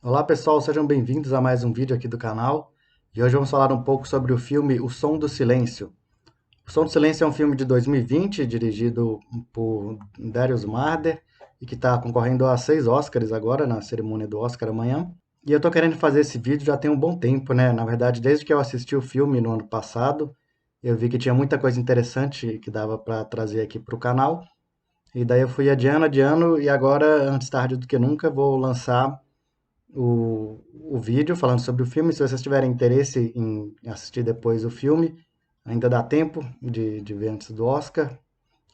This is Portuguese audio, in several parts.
Olá pessoal, sejam bem-vindos a mais um vídeo aqui do canal. E hoje vamos falar um pouco sobre o filme O Som do Silêncio. O Som do Silêncio é um filme de 2020, dirigido por Darius Marder, e que está concorrendo a 6 Oscars agora, na cerimônia do Oscar amanhã. E eu tô querendo fazer esse vídeo já tem um bom tempo, né? Na verdade, desde que eu assisti o filme no ano passado, eu vi que tinha muita coisa interessante que dava para trazer aqui para o canal. E daí eu fui adiando, e agora, antes tarde do que nunca, vou lançar o vídeo falando sobre o filme. Se vocês tiverem interesse em assistir depois o filme, ainda dá tempo de ver antes do Oscar,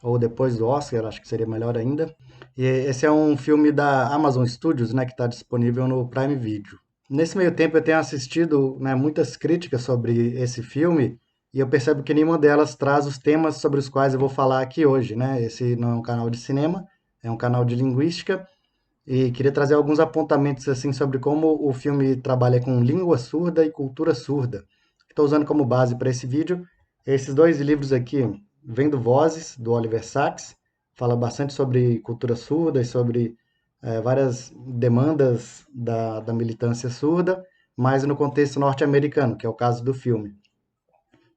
ou depois do Oscar, acho que seria melhor ainda. E esse é um filme da Amazon Studios, né, que está disponível no Prime Video. Nesse meio tempo eu tenho assistido, né, muitas críticas sobre esse filme, e eu percebo que nenhuma delas traz os temas sobre os quais eu vou falar aqui hoje, né? Esse não é um canal de cinema, é um canal de linguística, e queria trazer alguns apontamentos assim sobre como o filme trabalha com língua surda e cultura surda. Estou usando como base para esse vídeo esses dois livros aqui, Vendo Vozes, do Oliver Sacks, fala bastante sobre cultura surda e sobre várias demandas da militância surda, mas no contexto norte-americano, que é o caso do filme.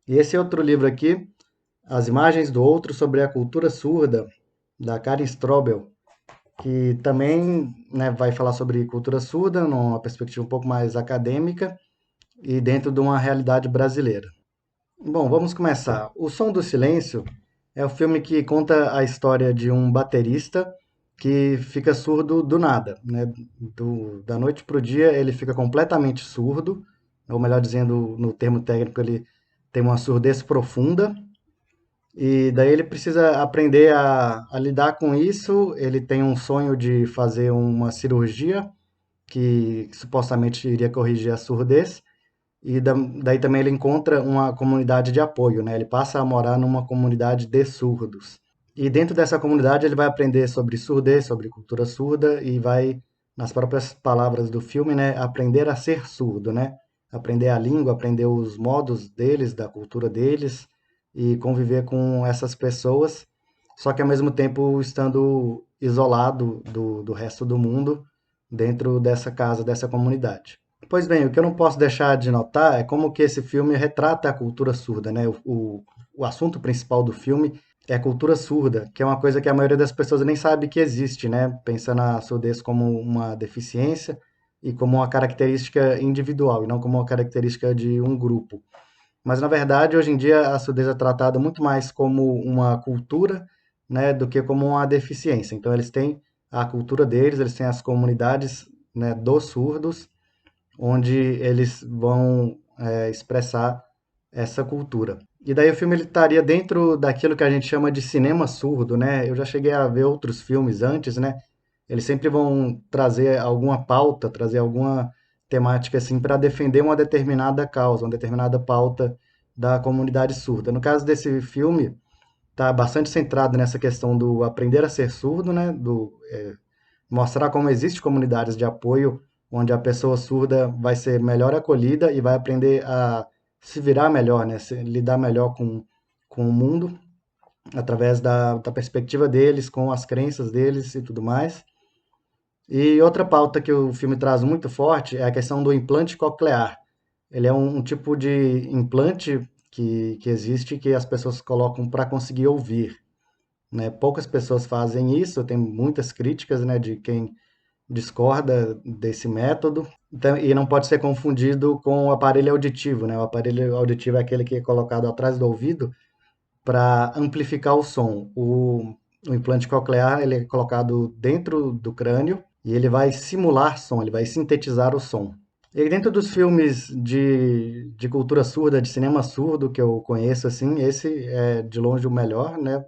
E esse outro livro aqui, As Imagens do Outro sobre a Cultura Surda, da Karen Strobel, que também, né, vai falar sobre cultura surda, numa perspectiva um pouco mais acadêmica e dentro de uma realidade brasileira. Bom, vamos começar. O Som do Silêncio é o filme que conta a história de um baterista que fica surdo do nada, né? Da noite para o dia ele fica completamente surdo, ou melhor dizendo, no termo técnico, ele tem uma surdez profunda. E daí ele precisa aprender a lidar com isso. Ele tem um sonho de fazer uma cirurgia que supostamente iria corrigir a surdez. E daí também ele encontra uma comunidade de apoio, né? Ele passa a morar numa comunidade de surdos. E dentro dessa comunidade ele vai aprender sobre surdez, sobre cultura surda e vai, nas próprias palavras do filme, né, aprender a ser surdo, né? Aprender a língua, aprender os modos deles, da cultura deles e conviver com essas pessoas, só que ao mesmo tempo estando isolado do resto do mundo dentro dessa casa, dessa comunidade. Pois bem, o que eu não posso deixar de notar é como que esse filme retrata a cultura surda, né? O assunto principal do filme é a cultura surda, que é uma coisa que a maioria das pessoas nem sabe que existe, né? Pensa na surdez como uma deficiência e como uma característica individual, e não como uma característica de um grupo. Mas, na verdade, hoje em dia a surdez é tratada muito mais como uma cultura, né, do que como uma deficiência. Então, eles têm a cultura deles, eles têm as comunidades, né, dos surdos, onde eles vão expressar essa cultura. E daí o filme ele estaria dentro daquilo que a gente chama de cinema surdo, né? Eu já cheguei a ver outros filmes antes, né? Eles sempre vão trazer alguma pauta, trazer alguma temática assim para defender uma determinada causa, uma determinada pauta da comunidade surda. No caso desse filme, está bastante centrado nessa questão do aprender a ser surdo, né? Mostrar como existe comunidades de apoio onde a pessoa surda vai ser melhor acolhida e vai aprender a se virar melhor, né? Lidar melhor com o mundo através da perspectiva deles, com as crenças deles e tudo mais. E outra pauta que o filme traz muito forte é a questão do implante coclear. Ele é um tipo de implante que existe que as pessoas colocam para conseguir ouvir, né? Poucas pessoas fazem isso, tem muitas críticas, né, de quem discorda desse método. Então, e não pode ser confundido com o aparelho auditivo, né? O aparelho auditivo é aquele que é colocado atrás do ouvido para amplificar o som. O implante coclear ele é colocado dentro do crânio e ele vai simular som, ele vai sintetizar o som. E dentro dos filmes de cultura surda, de cinema surdo que eu conheço, assim, esse é de longe o melhor, né?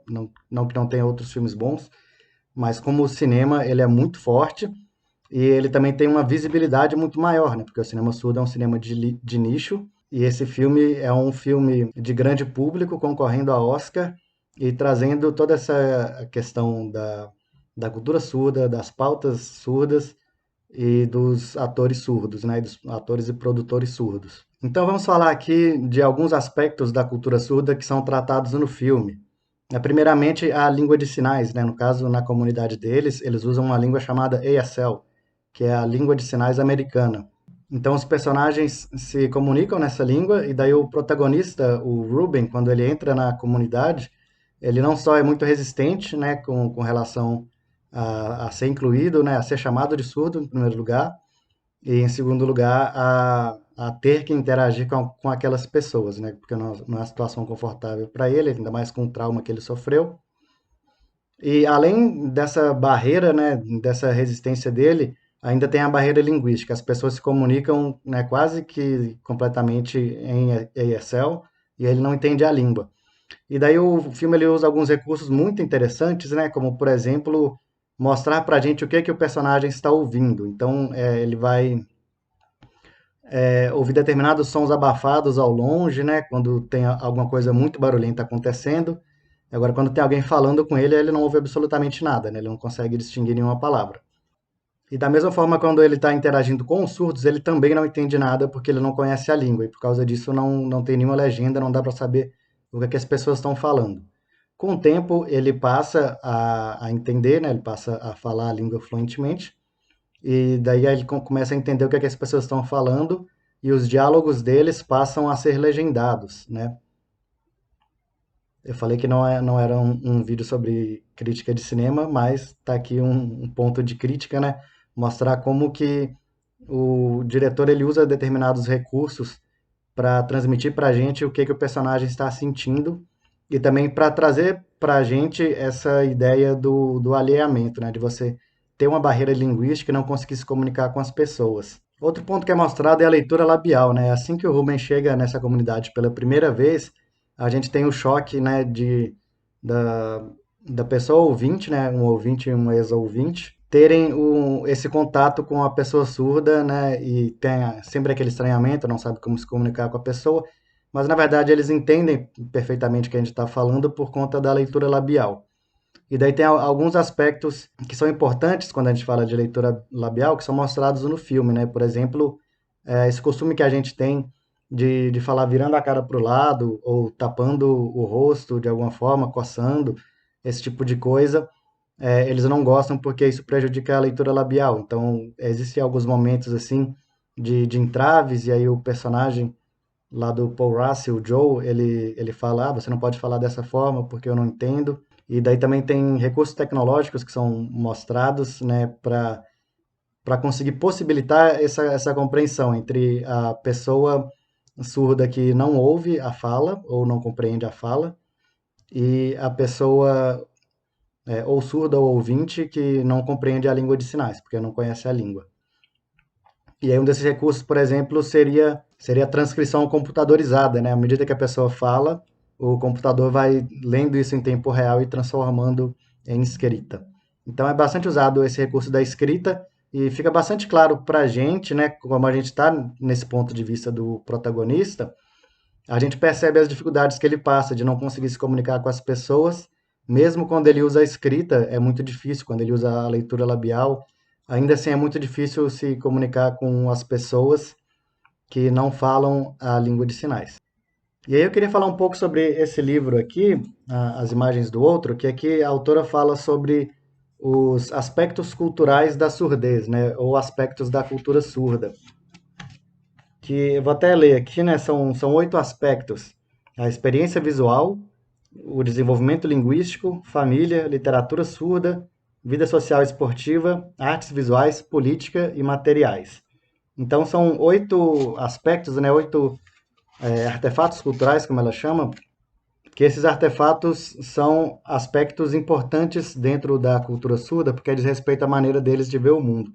Não que não tenha outros filmes bons, mas como o cinema ele é muito forte e ele também tem uma visibilidade muito maior, né? Porque o cinema surdo é um cinema de nicho, e esse filme é um filme de grande público, concorrendo a Oscar, e trazendo toda essa questão da cultura surda, das pautas surdas e dos atores surdos, né? Dos atores e produtores surdos. Então vamos falar aqui de alguns aspectos da cultura surda que são tratados no filme. Primeiramente, a língua de sinais, né? No caso, na comunidade deles, eles usam uma língua chamada ASL, que é a língua de sinais americana. Então os personagens se comunicam nessa língua e daí o protagonista, o Ruben, quando ele entra na comunidade, ele não só é muito resistente, né, com relação a ser incluído, né, a ser chamado de surdo, em primeiro lugar, e em segundo lugar a ter que interagir com aquelas pessoas, né, porque não é uma situação confortável para ele, ainda mais com o trauma que ele sofreu. E além dessa barreira, né, dessa resistência dele, ainda tem a barreira linguística. As pessoas se comunicam, né, quase que completamente em ESL e ele não entende a língua. E daí o filme ele usa alguns recursos muito interessantes, né, como por exemplo mostrar para a gente o que o personagem está ouvindo. Então ele vai ouvir determinados sons abafados ao longe, né, quando tem alguma coisa muito barulhenta acontecendo. Agora, quando tem alguém falando com ele, ele não ouve absolutamente nada, né? Ele não consegue distinguir nenhuma palavra. E da mesma forma, quando ele está interagindo com os surdos, ele também não entende nada porque ele não conhece a língua. E por causa disso, não tem nenhuma legenda, não dá para saber o que as pessoas estão falando. Com o tempo, ele passa a entender, né? Ele passa a falar a língua fluentemente. E daí ele começa a entender o que as pessoas estão falando. E os diálogos deles passam a ser legendados, né? Eu falei que não era um vídeo sobre crítica de cinema, mas tá aqui um ponto de crítica, né? Mostrar como que o diretor ele usa determinados recursos para transmitir para a gente o que o personagem está sentindo e também para trazer para a gente essa ideia do alheamento, né? De você ter uma barreira linguística e não conseguir se comunicar com as pessoas. Outro ponto que é mostrado é a leitura labial, né? Assim que o Ruben chega nessa comunidade pela primeira vez, a gente tem o choque, né, da, da pessoa ouvinte, né, um ouvinte e um ex-ouvinte, terem esse contato com a pessoa surda, né, e tem sempre aquele estranhamento, não sabe como se comunicar com a pessoa, mas na verdade eles entendem perfeitamente o que a gente está falando por conta da leitura labial. E daí tem alguns aspectos que são importantes quando a gente fala de leitura labial, que são mostrados no filme, né? Por exemplo, esse costume que a gente tem de falar virando a cara para o lado ou tapando o rosto de alguma forma, coçando, esse tipo de coisa, eles não gostam porque isso prejudica a leitura labial. Então, existem alguns momentos assim de entraves, e aí o personagem lá do Paul Russell, o Joe, ele fala, você não pode falar dessa forma porque eu não entendo. E daí também tem recursos tecnológicos que são mostrados, né, para conseguir possibilitar essa compreensão entre a pessoa surda que não ouve a fala ou não compreende a fala e a pessoa ou surda ou ouvinte que não compreende a língua de sinais, porque não conhece a língua. E aí um desses recursos, por exemplo, seria a transcrição computadorizada, né? À medida que a pessoa fala, o computador vai lendo isso em tempo real e transformando em escrita. Então é bastante usado esse recurso da escrita e fica bastante claro para a gente, né? Como a gente está nesse ponto de vista do protagonista, a gente percebe as dificuldades que ele passa de não conseguir se comunicar com as pessoas, mesmo quando ele usa a escrita, é muito difícil, quando ele usa a leitura labial, ainda assim é muito difícil se comunicar com as pessoas que não falam a língua de sinais. E aí eu queria falar um pouco sobre esse livro aqui, As Imagens do Outro, que aqui a autora fala sobre os aspectos culturais da surdez, né, ou aspectos da cultura surda. Que eu vou até ler aqui, né? São 8 aspectos: a experiência visual, o desenvolvimento linguístico, família, literatura surda, vida social e esportiva, artes visuais, política e materiais. Então são 8 aspectos, né? 8 artefatos culturais, como ela chama, que esses artefatos são aspectos importantes dentro da cultura surda, porque diz respeito à maneira deles de ver o mundo.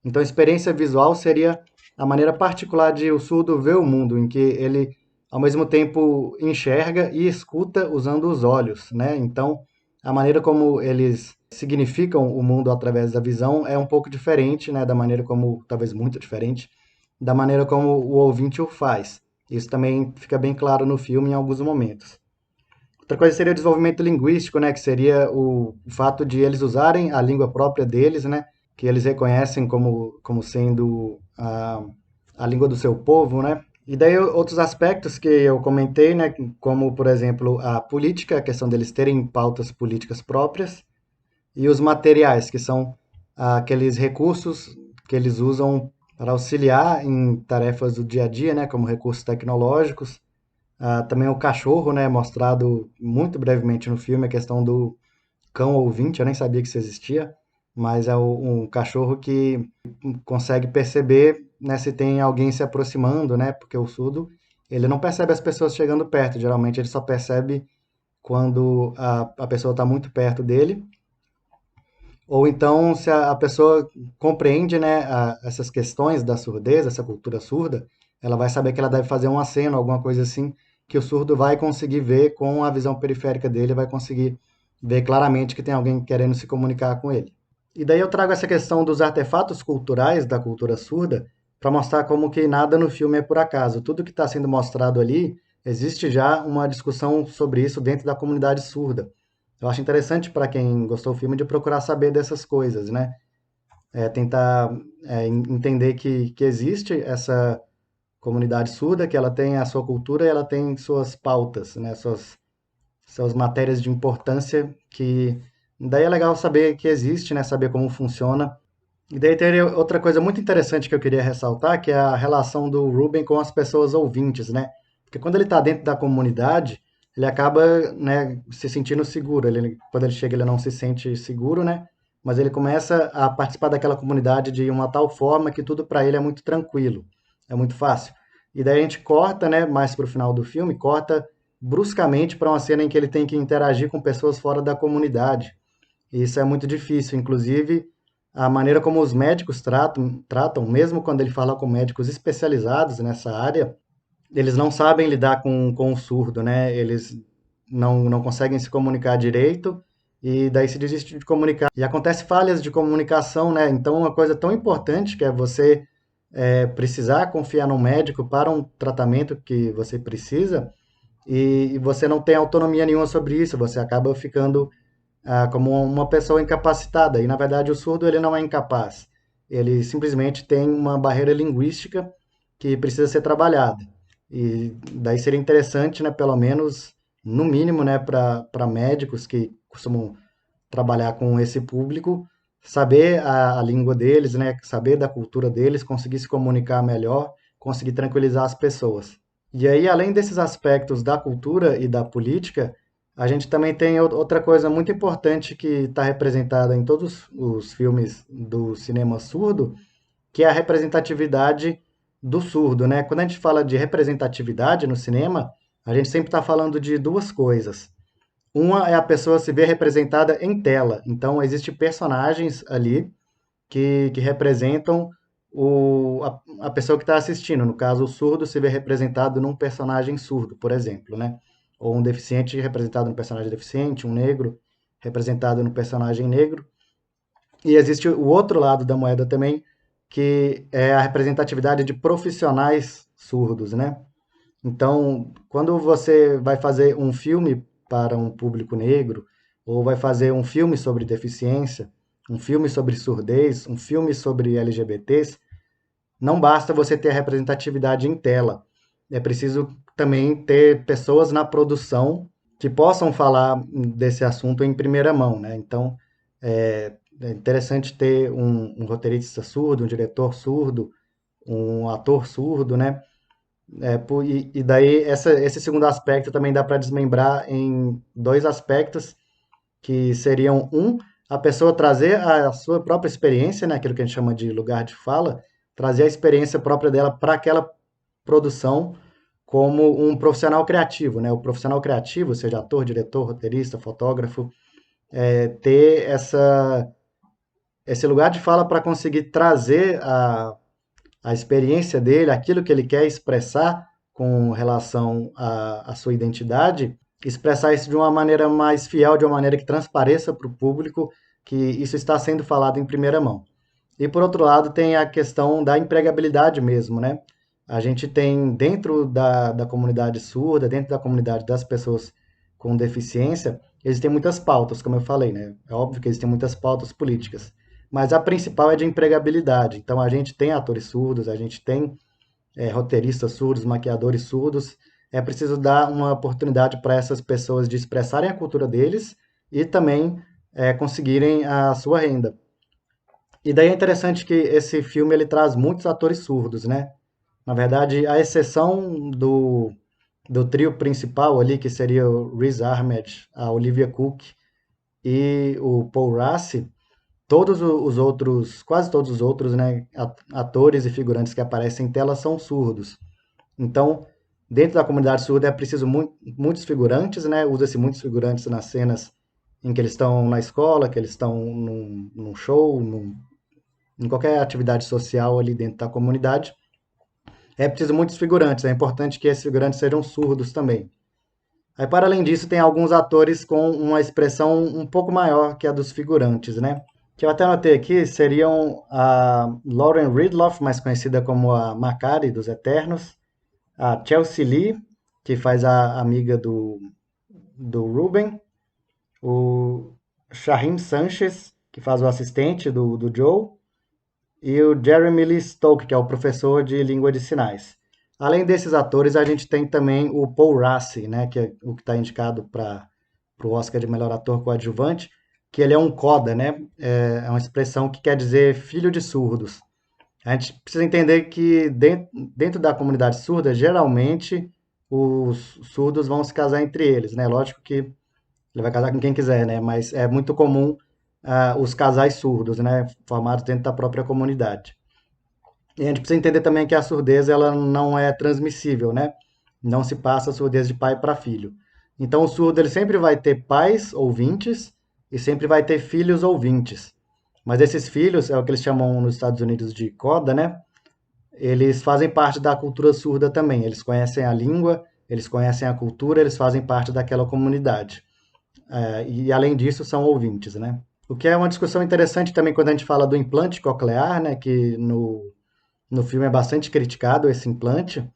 Então, experiência visual seria a maneira particular de o surdo ver o mundo, em que ele, ao mesmo tempo, enxerga e escuta usando os olhos, né? Então, a maneira como eles significam o mundo através da visão é um pouco diferente, né? Da maneira como, talvez muito diferente, da maneira como o ouvinte o faz. Isso também fica bem claro no filme em alguns momentos. Outra coisa seria o desenvolvimento linguístico, né? Que seria o fato de eles usarem a língua própria deles, né? Que eles reconhecem como sendo a língua do seu povo, né? E daí outros aspectos que eu comentei, né? Como, por exemplo, a política, a questão deles terem pautas políticas próprias, e os materiais, que são aqueles recursos que eles usam para auxiliar em tarefas do dia a dia, né, como recursos tecnológicos. Também o cachorro, né, mostrado muito brevemente no filme, a questão do cão ouvinte, eu nem sabia que isso existia, mas é um cachorro que consegue perceber, né, se tem alguém se aproximando, né, porque o surdo, ele não percebe as pessoas chegando perto, geralmente ele só percebe quando a pessoa está muito perto dele, ou então se a pessoa compreende, né, essas questões da surdez, essa cultura surda, ela vai saber que ela deve fazer um aceno, alguma coisa assim, que o surdo vai conseguir ver com a visão periférica dele, vai conseguir ver claramente que tem alguém querendo se comunicar com ele. E daí eu trago essa questão dos artefatos culturais da cultura surda para mostrar como que nada no filme é por acaso. Tudo que está sendo mostrado ali, existe já uma discussão sobre isso dentro da comunidade surda. Eu acho interessante para quem gostou do filme de procurar saber dessas coisas, né? Tentar entender que existe essa comunidade surda, que ela tem a sua cultura e ela tem suas pautas, né? Suas matérias de importância, que daí é legal saber que existe, né? Saber como funciona. E daí teria outra coisa muito interessante que eu queria ressaltar, que é a relação do Ruben com as pessoas ouvintes, né? Porque quando ele está dentro da comunidade, ele acaba, né, se sentindo seguro. Quando ele chega, ele não se sente seguro, né? Mas ele começa a participar daquela comunidade de uma tal forma que tudo para ele é muito tranquilo, é muito fácil. E daí a gente corta, né, mais para o final do filme, corta bruscamente para uma cena em que ele tem que interagir com pessoas fora da comunidade. E isso é muito difícil, inclusive a maneira como os médicos tratam, mesmo quando ele fala com médicos especializados nessa área, eles não sabem lidar com o surdo, né? Eles não conseguem se comunicar direito e daí se desiste de comunicar. E acontece falhas de comunicação, né? Então, uma coisa tão importante que é você precisar confiar no médico para um tratamento que você precisa e você não tem autonomia nenhuma sobre isso, você acaba ficando como uma pessoa incapacitada. E, na verdade, o surdo ele não é incapaz. Ele simplesmente tem uma barreira linguística que precisa ser trabalhada. E daí seria interessante, né, pelo menos, no mínimo, né, para médicos que costumam trabalhar com esse público, saber a língua deles, né, saber da cultura deles, conseguir se comunicar melhor, conseguir tranquilizar as pessoas. E aí, além desses aspectos da cultura e da política, a gente também tem outra coisa muito importante que está representada em todos os filmes do cinema surdo, que é a representatividade do surdo, né? Quando a gente fala de representatividade no cinema, a gente sempre está falando de duas coisas. Uma é a pessoa se ver representada em tela. Então, existem personagens ali que representam a pessoa que está assistindo. No caso, o surdo se vê representado num personagem surdo, por exemplo, né? Ou um deficiente representado no personagem deficiente, um negro representado no personagem negro. E existe o outro lado da moeda também, que é a representatividade de profissionais surdos, né? Então, quando você vai fazer um filme para um público negro, ou vai fazer um filme sobre deficiência, um filme sobre surdez, um filme sobre LGBTs, não basta você ter a representatividade em tela. É preciso também ter pessoas na produção que possam falar desse assunto em primeira mão, né? Então, é interessante ter um roteirista surdo, um diretor surdo, um ator surdo, né? E daí esse segundo aspecto também dá para desmembrar em dois aspectos, que seriam a pessoa trazer a sua própria experiência, né, aquilo que a gente chama de lugar de fala, trazer a experiência própria dela para aquela produção como um profissional criativo, né? O profissional criativo, seja ator, diretor, roteirista, fotógrafo, ter esse lugar de fala para conseguir trazer a experiência dele, aquilo que ele quer expressar com relação à sua identidade, expressar isso de uma maneira mais fiel, de uma maneira que transpareça para o público que isso está sendo falado em primeira mão. E por outro lado, tem a questão da empregabilidade mesmo, né? A gente tem dentro da comunidade surda, dentro da comunidade das pessoas com deficiência, existem muitas pautas, como eu falei, né? É óbvio que existem muitas pautas políticas, mas a principal é de empregabilidade. Então a gente tem atores surdos, a gente tem roteiristas surdos, maquiadores surdos. É preciso dar uma oportunidade para essas pessoas de expressarem a cultura deles e também conseguirem a sua renda. E daí é interessante que esse filme ele traz muitos atores surdos, né? Na verdade, a exceção do trio principal ali, que seria o Riz Ahmed, a Olivia Cooke e o Paul Rassi, todos os outros, quase todos os outros, né, atores e figurantes que aparecem em tela são surdos. Então, dentro da comunidade surda é preciso muitos figurantes, né? Usa-se muitos figurantes nas cenas em que eles estão na escola, que eles estão num show, em qualquer atividade social ali dentro da comunidade. É preciso muitos figurantes, é importante que esses figurantes sejam surdos também. Aí, para além disso, tem alguns atores com uma expressão um pouco maior que a dos figurantes, né? Que eu até anotei aqui seriam a Lauren Ridloff, mais conhecida como a Macari dos Eternos, a Chelsea Lee, que faz a amiga do Ruben, o Shaheem Sanchez, que faz o assistente do Joe, e o Jeremy Lee Stokes, que é o professor de língua de sinais. Além desses atores, a gente tem também o Paul Rassi, né, que é o que está indicado para o Oscar de melhor ator coadjuvante, que ele é um coda, né? É uma expressão que quer dizer filho de surdos. A gente precisa entender que dentro da comunidade surda, geralmente os surdos vão se casar entre eles, né? Lógico que ele vai casar com quem quiser, né? Mas é muito comum os casais surdos, né? Formados dentro da própria comunidade. E a gente precisa entender também que a surdez ela não é transmissível, né? Não se passa a surdez de pai para filho. Então o surdo ele sempre vai ter pais ouvintes e sempre vai ter filhos ouvintes. Mas esses filhos é o que eles chamam nos Estados Unidos de coda, né? Eles fazem parte da cultura surda também. Eles conhecem a língua, eles conhecem a cultura, eles fazem parte daquela comunidade. E além disso, são ouvintes, né? O que é uma discussão interessante também quando a gente fala do implante coclear, né? Que no filme é bastante criticado esse implante,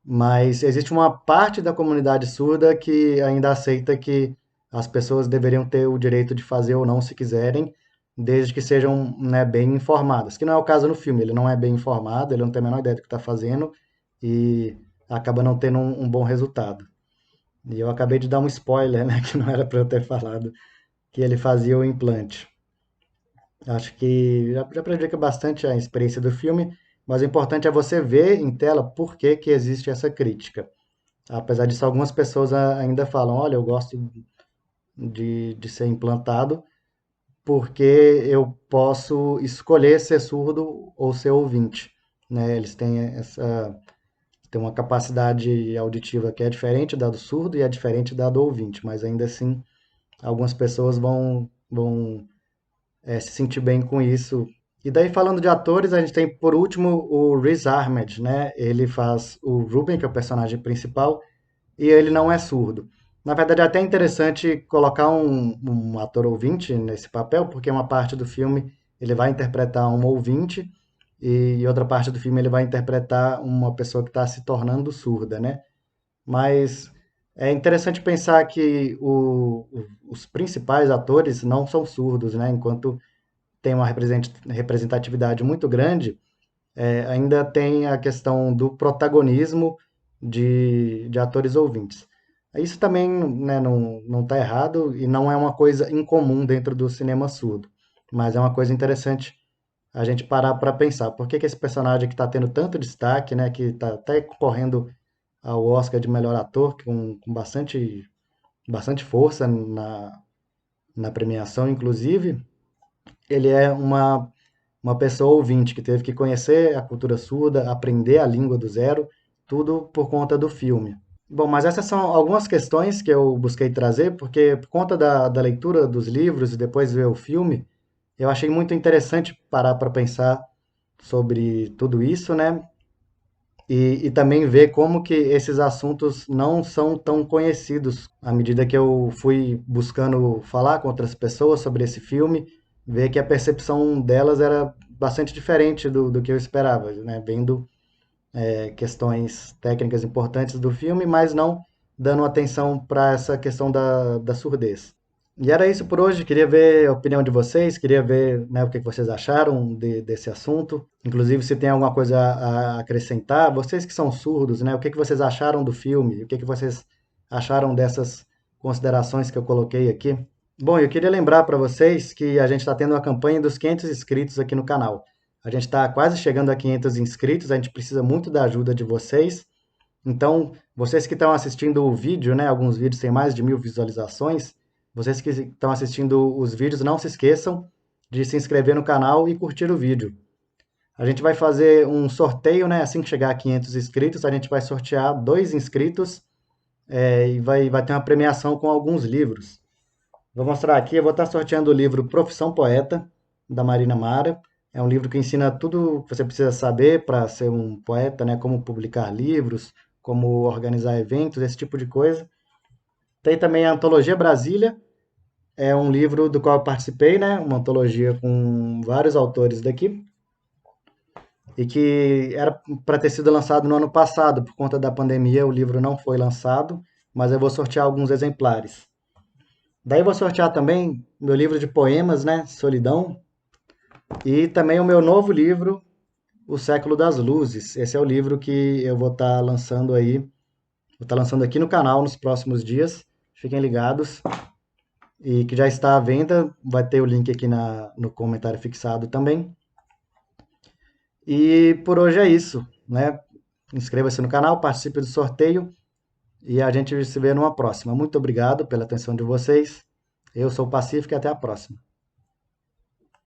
mas existe uma parte da comunidade surda que ainda aceita que as pessoas deveriam ter o direito de fazer ou não se quiserem, desde que sejam, né, bem informadas. Que não é o caso no filme, ele não é bem informado, ele não tem a menor ideia do que está fazendo e acaba não tendo um bom resultado. E eu acabei de dar um spoiler, né, que não era para eu ter falado, que ele fazia o implante. Acho que já prejudica bastante a experiência do filme, mas o importante é você ver em tela por que que existe essa crítica. Apesar disso, algumas pessoas ainda falam, olha, eu gosto de ser implantado porque eu posso escolher ser surdo ou ser ouvinte, né? Eles têm uma capacidade auditiva que é diferente da do surdo e é diferente da do ouvinte, mas ainda assim algumas pessoas vão se sentir bem com isso. E daí, falando de atores, a gente tem, por último, o Riz Ahmed, né? Ele faz o Ruben, que é o personagem principal, e ele não é surdo. Na verdade, é até interessante colocar um ator ouvinte nesse papel, porque uma parte do filme ele vai interpretar um ouvinte e outra parte do filme ele vai interpretar uma pessoa que está se tornando surda, né? Mas é interessante pensar que os principais atores não são surdos, né? Enquanto tem uma representatividade muito grande, ainda tem a questão do protagonismo de atores ouvintes. Isso também, né, não está errado e não é uma coisa incomum dentro do cinema surdo, mas é uma coisa interessante a gente parar para pensar. Por que que esse personagem que está tendo tanto destaque, né, que está até concorrendo ao Oscar de melhor ator, com bastante força na premiação, inclusive, ele é uma pessoa ouvinte que teve que conhecer a cultura surda, aprender a língua do zero, tudo por conta do filme. Bom, mas essas são algumas questões que eu busquei trazer, porque por conta da leitura dos livros e depois ver o filme, eu achei muito interessante parar para pensar sobre tudo isso, né? E também ver como que esses assuntos não são tão conhecidos. À medida que eu fui buscando falar com outras pessoas sobre esse filme, ver que a percepção delas era bastante diferente do que eu esperava, né? Vendo questões técnicas importantes do filme, mas não dando atenção para essa questão da surdez. E era isso por hoje. Queria ver a opinião de vocês, queria ver, né, o que vocês acharam desse assunto. Inclusive, se tem alguma coisa a acrescentar, vocês que são surdos, né, o que vocês acharam do filme? O que vocês acharam dessas considerações que eu coloquei aqui? Bom, eu queria lembrar para vocês que a gente está tendo uma campanha dos 500 inscritos aqui no canal. A gente está quase chegando a 500 inscritos, a gente precisa muito da ajuda de vocês. Então, vocês que estão assistindo o vídeo, né, alguns vídeos têm mais de 1.000 visualizações, vocês que estão assistindo os vídeos, não se esqueçam de se inscrever no canal e curtir o vídeo. A gente vai fazer um sorteio, né, assim que chegar a 500 inscritos, a gente vai sortear 2 inscritos e vai ter uma premiação com alguns livros. Vou mostrar aqui, eu vou estar sorteando o livro Profissão Poeta, da Marina Mara. É um livro que ensina tudo que você precisa saber para ser um poeta, né? Como publicar livros, como organizar eventos, esse tipo de coisa. Tem também a Antologia Brasília, é um livro do qual eu participei, né? Uma antologia com vários autores daqui, e que era para ter sido lançado no ano passado. Por conta da pandemia, o livro não foi lançado, mas eu vou sortear alguns exemplares. Daí eu vou sortear também meu livro de poemas, né? Solidão. E também o meu novo livro, O Século das Luzes. Esse é o livro que eu vou estar lançando aí, vou estar lançando aqui no canal nos próximos dias. Fiquem ligados. E que já está à venda, vai ter o link aqui no comentário fixado também. E por hoje é isso, né? Inscreva-se no canal, participe do sorteio e a gente se vê numa próxima. Muito obrigado pela atenção de vocês. Eu sou o Pacífico e até a próxima.